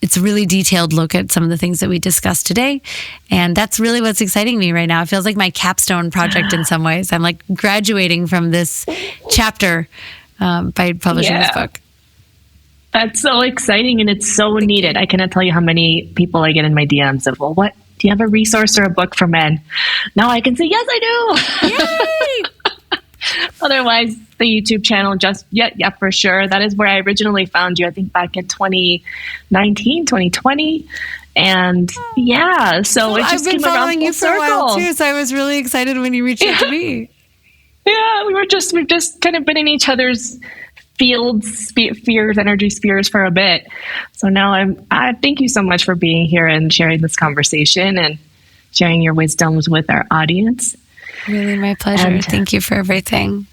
it's a really detailed look at some of the things that we discussed today. And that's really what's exciting me right now. It feels like my capstone project in some ways. I'm like graduating from this chapter by publishing this book. That's so exciting, and it's so needed. I cannot tell you how many people I get in my DMs of, well, what? Do you have a resource or a book for men? Now I can say, yes, I do. Yay! Otherwise, the YouTube channel, for sure. That is where I originally found you, I think back in 2019, 2020. And so it just I've been came around following you for circle. a while too, so I was really excited when you reached out to me. Yeah, we've just kind of been in each other's fields, spheres, energy spheres for a bit. So now I thank you so much for being here and sharing this conversation and sharing your wisdoms with our audience. Really, my pleasure. And thank you for everything.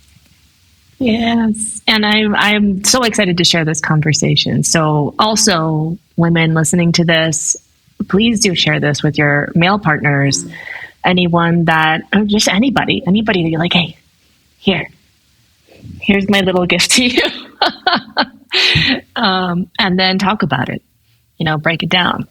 Yes. And I'm so excited to share this conversation. So also, women listening to this, please do share this with your male partners, anyone that, or just anybody that you're like, hey, here's my little gift to you. And then talk about it, break it down.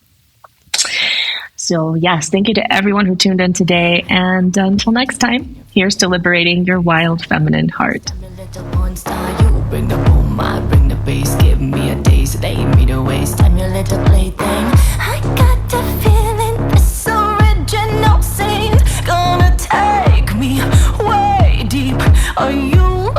So yes, thank you to everyone who tuned in today. And until next time, here's to liberating your wild feminine heart. You bring the boom, I bring the bass. Give me a taste, they ain't me to waste. I'm your little plaything. I got the feeling this original scene's gonna take me way deep. Are you